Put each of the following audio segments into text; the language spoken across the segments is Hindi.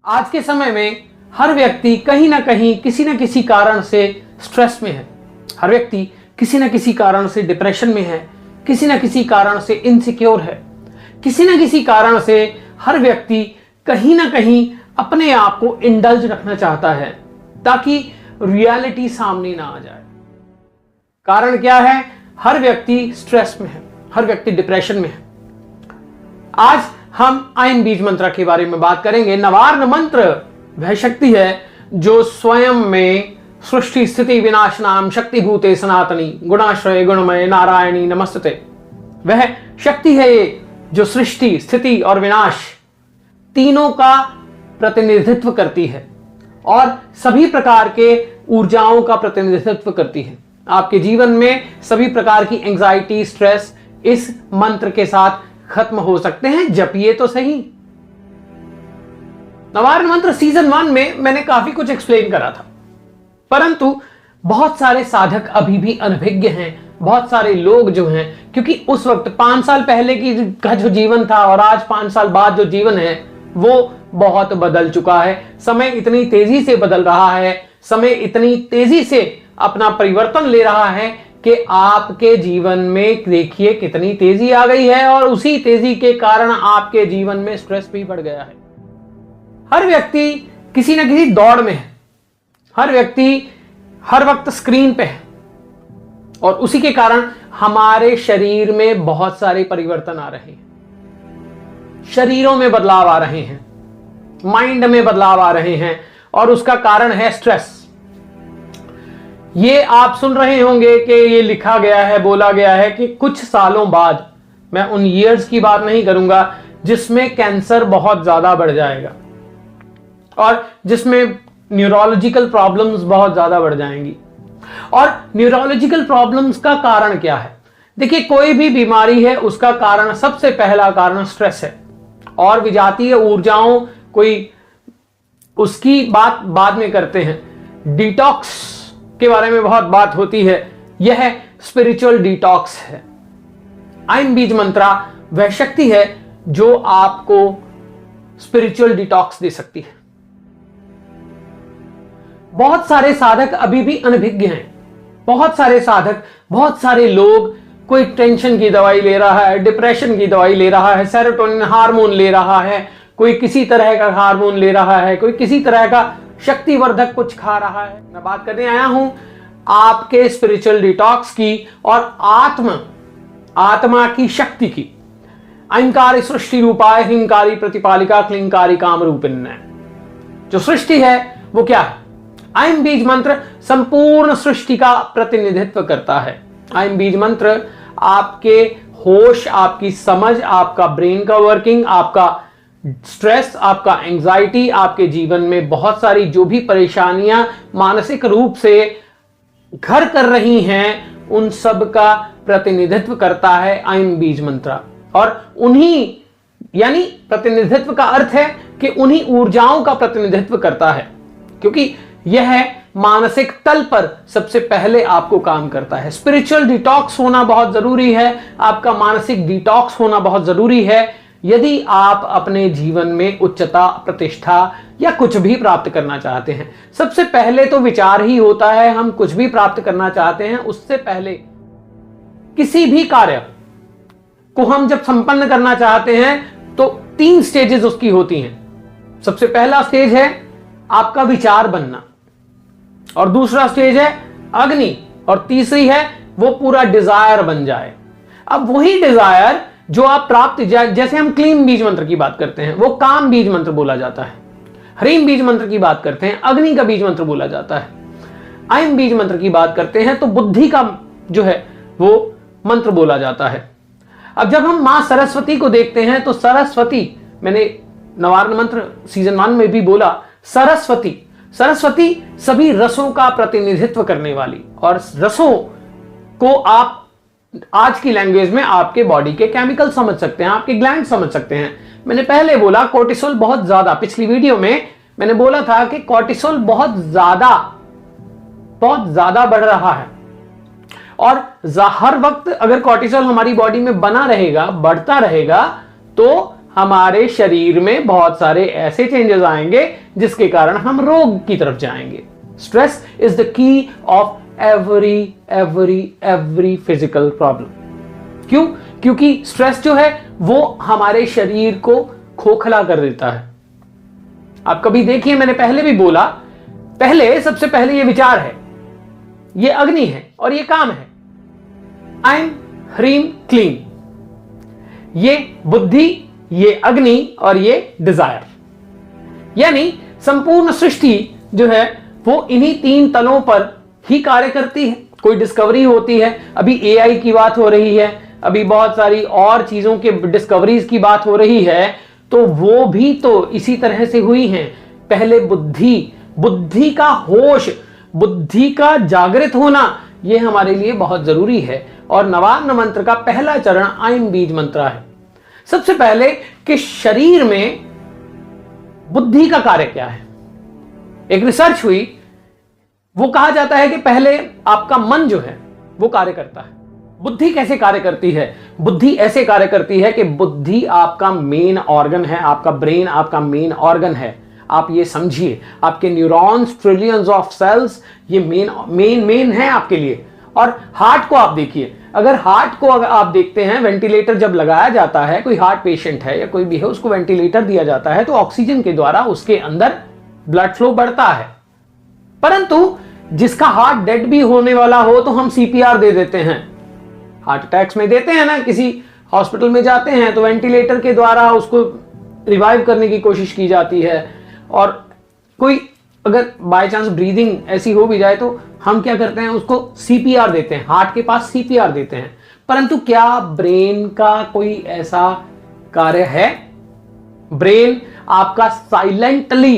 आज के समय में हर व्यक्ति कहीं ना कहीं किसी न किसी कारण से स्ट्रेस में है। हर व्यक्ति किसी न किसी कारण से डिप्रेशन में है, किसी न किसी कारण से इनसिक्योर है, किसी न किसी कारण से हर व्यक्ति कहीं ना कहीं अपने आप को इंडल्ज रखना चाहता है ताकि रियलिटी सामने ना आ जाए। कारण क्या है? हर व्यक्ति स्ट्रेस में है, हर व्यक्ति डिप्रेशन में है। आज हम आयन बीज मंत्र के बारे में बात करेंगे। नवार्न मंत्र वह शक्ति है जो स्वयं में सृष्टि स्थिति विनाश नाम शक्ति भूते सनातनी गुणाश्रय गुणमय नारायणी नमस्ते। वह शक्ति है ये जो सृष्टि स्थिति और विनाश तीनों का प्रतिनिधित्व करती है और सभी प्रकार के ऊर्जाओं का प्रतिनिधित्व करती है। आपके जीवन में सभी प्रकार की एंजाइटी स्ट्रेस इस मंत्र के साथ खत्म हो सकते हैं। जपिए तो सही। नवार्न मंत्र सीजन 1 में मैंने काफी कुछ एक्सप्लेन करा था, परंतु बहुत सारे साधक अभी भी अनभिज्ञ हैं। बहुत सारे लोग जो हैं, क्योंकि उस वक्त 5 साल पहले का जो जीवन था और आज 5 साल बाद जो जीवन है वो बहुत बदल चुका है। समय इतनी तेजी से बदल रहा है, समय इतनी तेजी से अपना परिवर्तन ले रहा है कि आपके जीवन में देखिए कितनी तेजी आ गई है और उसी तेजी के कारण आपके जीवन में स्ट्रेस भी बढ़ गया है। हर व्यक्ति किसी न किसी दौड़ में है, हर व्यक्ति हर वक्त स्क्रीन पे है और उसी के कारण हमारे शरीर में बहुत सारे परिवर्तन आ रहे हैं। शरीरों में बदलाव आ रहे हैं, माइंड में बदलाव आ रहे हैं और उसका कारण है स्ट्रेस। ये आप सुन रहे होंगे कि ये लिखा गया है, बोला गया है कि कुछ सालों बाद, मैं उन ईयर्स की बात नहीं करूंगा जिसमें कैंसर बहुत ज्यादा बढ़ जाएगा और जिसमें न्यूरोलॉजिकल प्रॉब्लम्स बहुत ज्यादा बढ़ जाएंगी। और न्यूरोलॉजिकल प्रॉब्लम्स का कारण क्या है? देखिए, कोई भी बीमारी है उसका कारण, सबसे पहला कारण स्ट्रेस है। और विजातीय ऊर्जाओं, कोई उसकी बात बाद में करते हैं। डिटॉक्स के बारे में बहुत बात होती है, यह स्पिरिचुअल डिटॉक्स है। आयन बीज मंत्रा वह शक्ति है जो आपको स्पिरिचुअल डिटॉक्स दे सकती है। बहुत सारे साधक अभी भी अनभिज्ञ हैं। बहुत सारे साधक, बहुत सारे लोग, कोई टेंशन की दवाई ले रहा है, डिप्रेशन की दवाई ले रहा है, सेरोटोनिन हार्मोन ले रहा है, कोई किसी तरह का हार्मोन ले रहा है, कोई किसी तरह का शक्तिवर्धक कुछ खा रहा है। मैं बात करने आया हूं आपके स्पिरिचुअल डिटॉक्स की और आत्मा की शक्ति की। अहंकारी सृष्टि रूपाय हिंकारी प्रतिपालिका क्लिंकारी काम रूपिण्य। जो सृष्टि है वो क्या है? आयन बीज मंत्र संपूर्ण सृष्टि का प्रतिनिधित्व करता है। आयन बीज मंत्र आपके होश, आपकी समझ, आपका ब्रेन का वर्किंग, आपका स्ट्रेस, आपका एंजाइटी, आपके जीवन में बहुत सारी जो भी परेशानियां मानसिक रूप से घर कर रही हैं, उन सब का प्रतिनिधित्व करता है आयन बीज मंत्र। और उन्हीं, यानी प्रतिनिधित्व का अर्थ है कि उन्हीं ऊर्जाओं का प्रतिनिधित्व करता है, क्योंकि यह मानसिक तल पर सबसे पहले आपको काम करता है। स्पिरिचुअल डिटॉक्स होना बहुत जरूरी है, आपका मानसिक डिटॉक्स होना बहुत जरूरी है यदि आप अपने जीवन में उच्चता, प्रतिष्ठा या कुछ भी प्राप्त करना चाहते हैं। सबसे पहले तो विचार ही होता है। हम कुछ भी प्राप्त करना चाहते हैं, उससे पहले किसी भी कार्य को हम जब संपन्न करना चाहते हैं तो 3 स्टेजेस उसकी होती हैं। सबसे पहला स्टेज है आपका विचार बनना, और दूसरा स्टेज है अग्नि, और तीसरी है वो पूरा डिजायर बन जाए। अब वही डिजायर जो आप प्राप्त, जैसे हम क्लीन बीज मंत्र की बात करते हैं वो काम बीज मंत्र बोला जाता है। ह्रीम बीज मंत्र की बात करते हैं, अग्नि का बीज मंत्र बोला जाता है। आयन बीज मंत्र की बात करते हैं तो बुद्धि का जो है वो मंत्र बोला जाता है। अब जब हम मां सरस्वती को देखते हैं तो सरस्वती, मैंने नवार्न मंत्र सीजन 1 में भी बोला, सरस्वती सभी रसों का प्रतिनिधित्व करने वाली, और रसों को आप आज की लैंग्वेज में आपके बॉडी के केमिकल समझ सकते हैं, आपके ग्लैंड समझ सकते हैं। मैंने पहले बोला कोर्टिसोल बहुत ज्यादा, पिछली वीडियो में मैंने बोला था कि कोर्टिसोल बहुत ज्यादा बढ़ रहा है और हर वक्त अगर कोर्टिसोल हमारी बॉडी में बना रहेगा, बढ़ता रहेगा, तो हमारे शरीर में बहुत सारे ऐसे चेंजेस आएंगे जिसके कारण हम रोग की तरफ जाएंगे। Stress is the key of every physical problem. क्यों? क्योंकि स्ट्रेस जो है वो हमारे शरीर को खोखला कर देता है। आप कभी देखिए, मैंने पहले भी बोला, सबसे पहले ये विचार है, ये अग्नि है और ये काम है। आइम ह्रीम क्लीम, ये बुद्धि, ये अग्नि और ये डिजायर। यानी संपूर्ण सृष्टि जो है वो इन्हीं 3 तलों पर ही कार्य करती है। कोई डिस्कवरी होती है, अभी एआई की बात हो रही है, अभी बहुत सारी और चीजों के डिस्कवरीज की बात हो रही है, तो वो भी तो इसी तरह से हुई हैं। पहले बुद्धि का होश, बुद्धि का जागृत होना, ये हमारे लिए बहुत जरूरी है। और नवान्न मंत्र का पहला चरण आइम बीज मंत्र है। सबसे पहले कि शरीर में बुद्धि का कार्य क्या है। एक रिसर्च हुई, वो कहा जाता है कि पहले आपका मन जो है वो कार्य करता है। बुद्धि कैसे कार्य करती है? बुद्धि ऐसे कार्य करती है कि बुद्धि आपका मेन ऑर्गन है, आपका ब्रेन आपका मेन ऑर्गन है। आप ये समझिए, आपके न्यूरॉन्स, ट्रिलियंस ऑफ सेल्स, ये मेन है आपके लिए। और हार्ट को आप देखिए, अगर हार्ट को अगर आप देखते हैं, वेंटिलेटर जब लगाया जाता है, कोई हार्ट पेशेंट है या कोई भी है, उसको वेंटिलेटर दिया जाता है तो ऑक्सीजन के द्वारा उसके अंदर ब्लड फ्लो बढ़ता है। परंतु जिसका हार्ट डेड भी होने वाला हो तो हम सीपीआर दे देते हैं। हार्ट अटैक्स में देते हैं ना, किसी हॉस्पिटल में जाते हैं तो वेंटिलेटर के द्वारा उसको रिवाइव करने की कोशिश की जाती है। और कोई अगर बाय चांस ब्रीदिंग ऐसी हो भी जाए तो हम क्या करते हैं, उसको सीपीआर देते हैं, हार्ट के पास सीपीआर देते हैं। परंतु क्या ब्रेन का कोई ऐसा कार्य है? ब्रेन आपका साइलेंटली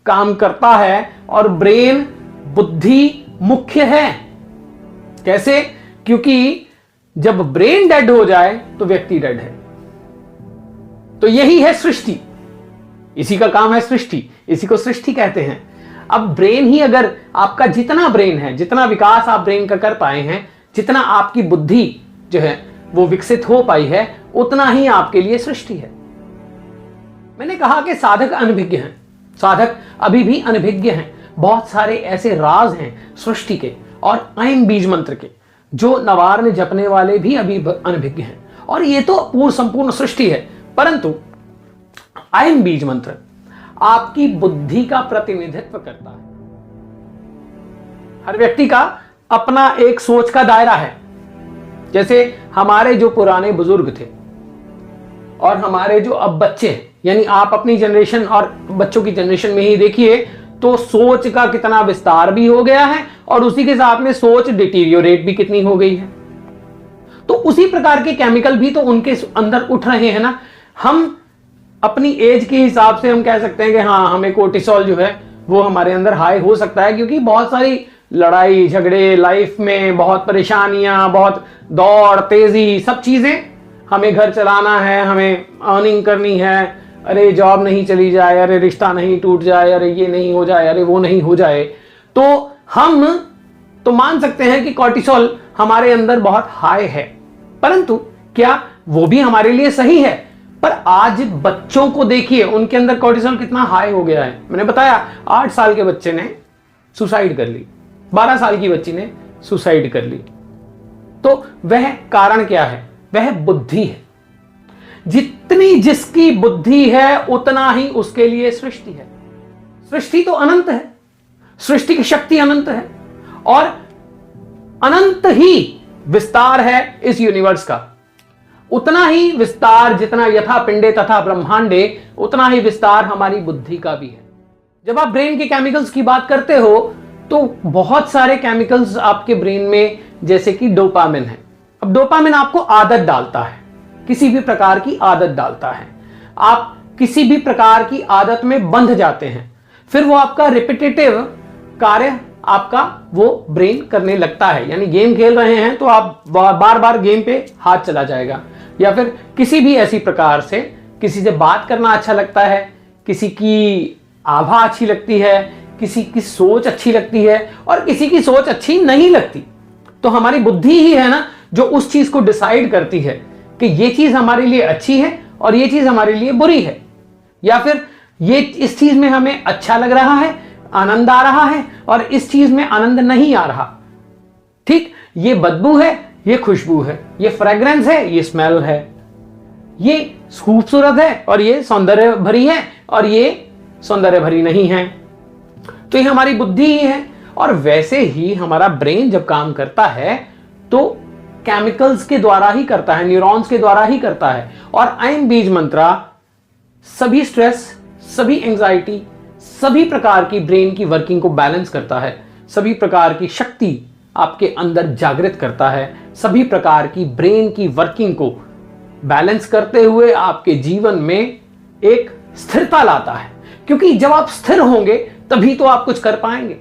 काम करता है और ब्रेन बुद्धि मुख्य है। कैसे? क्योंकि जब ब्रेन डेड हो जाए तो व्यक्ति डेड है। तो यही है सृष्टि, इसी का काम है सृष्टि, इसी को सृष्टि कहते हैं। अब ब्रेन ही, अगर आपका जितना ब्रेन है, जितना विकास आप ब्रेन का कर पाए हैं, जितना आपकी बुद्धि जो है वो विकसित हो पाई है, उतना ही आपके लिए सृष्टि है। मैंने कहा कि साधक अनभिज्ञ हैं, साधक अभी भी अनभिज्ञ हैं। बहुत सारे ऐसे राज हैं सृष्टि के और आइम बीज मंत्र के, जो नवार्ण जपने वाले भी अभी अनभिज्ञ हैं। और ये तो पूर्ण संपूर्ण सृष्टि है। परंतु आइम बीज मंत्र आपकी बुद्धि का प्रतिनिधित्व करता है। हर व्यक्ति का अपना एक सोच का दायरा है। जैसे हमारे जो पुराने बुजुर्ग थे और हमारे जो अब बच्चे हैं, यानी आप अपनी जनरेशन और बच्चों की जनरेशन में ही देखिए तो सोच का कितना विस्तार भी हो गया है और उसी के साथ में सोच डिटीरियोरेट भी कितनी हो गई है। तो उसी प्रकार के केमिकल भी तो उनके अंदर उठ रहे हैं ना। हम अपनी एज के हिसाब से हम कह सकते हैं कि हाँ, हमें कोर्टिसोल जो है वो हमारे अंदर हाई हो सकता है, क्योंकि बहुत सारी लड़ाई झगड़े, लाइफ में बहुत परेशानियां, बहुत दौड़ तेजी, सब चीजें, हमें घर चलाना है, हमें अर्निंग करनी है, अरे जॉब नहीं चली जाए, अरे रिश्ता नहीं टूट जाए, अरे ये नहीं हो जाए, अरे वो नहीं हो जाए, तो हम तो मान सकते हैं कि कॉर्टिसोल हमारे अंदर बहुत हाई है। परंतु क्या वो भी हमारे लिए सही है? पर आज बच्चों को देखिए, उनके अंदर कॉर्टिसोल कितना हाई हो गया है। मैंने बताया 8 साल के बच्चे ने सुसाइड कर ली, 12 साल की बच्ची ने सुसाइड कर ली। तो वह कारण क्या है? वह बुद्धि है। जितनी जिसकी बुद्धि है उतना ही उसके लिए सृष्टि है। सृष्टि तो अनंत है, सृष्टि की शक्ति अनंत है और अनंत ही विस्तार है इस यूनिवर्स का। उतना ही विस्तार जितना यथा पिंडे तथा ब्रह्मांडे, उतना ही विस्तार हमारी बुद्धि का भी है। जब आप ब्रेन के केमिकल्स की बात करते हो तो बहुत सारे केमिकल्स आपके ब्रेन में, जैसे कि डोपामिन है। अब डोपामिन आपको आदत डालता है, किसी भी प्रकार की आदत डालता है। आप किसी भी प्रकार की आदत में बंध जाते हैं, फिर वो आपका रिपीटेटिव कार्य आपका वो ब्रेन करने लगता है। यानी गेम खेल रहे हैं तो आप बार बार गेम पे हाथ चला जाएगा, या फिर किसी भी ऐसी प्रकार से किसी से बात करना अच्छा लगता है, किसी की आभा अच्छी लगती है, किसी की सोच अच्छी लगती है और किसी की सोच अच्छी नहीं लगती। तो हमारी बुद्धि ही है ना जो उस चीज को डिसाइड करती है कि ये चीज हमारे लिए अच्छी है और ये चीज हमारे लिए बुरी है, या फिर ये इस चीज में हमें अच्छा लग रहा है, आनंद आ रहा है, और इस चीज में आनंद नहीं आ रहा। ठीक, ये बदबू है, ये खुशबू है, ये फ्रेग्रेंस है, ये स्मेल है, ये खूबसूरत है और ये सौंदर्य भरी है, और ये सौंदर्य भरी नहीं है। तो ये हमारी बुद्धि ही है। और वैसे ही हमारा ब्रेन जब काम करता है तो केमिकल्स के द्वारा ही करता है, न्यूरॉन्स के द्वारा ही करता है। और अयम बीज मंत्रा सभी स्ट्रेस, सभी एंजाइटी, सभी प्रकार की ब्रेन की वर्किंग को बैलेंस करता है, सभी प्रकार की शक्ति आपके अंदर जागृत करता है, सभी प्रकार की ब्रेन की वर्किंग को बैलेंस करते हुए आपके जीवन में एक स्थिरता लाता है। क्योंकि जब आप स्थिर होंगे तभी तो आप कुछ कर पाएंगे।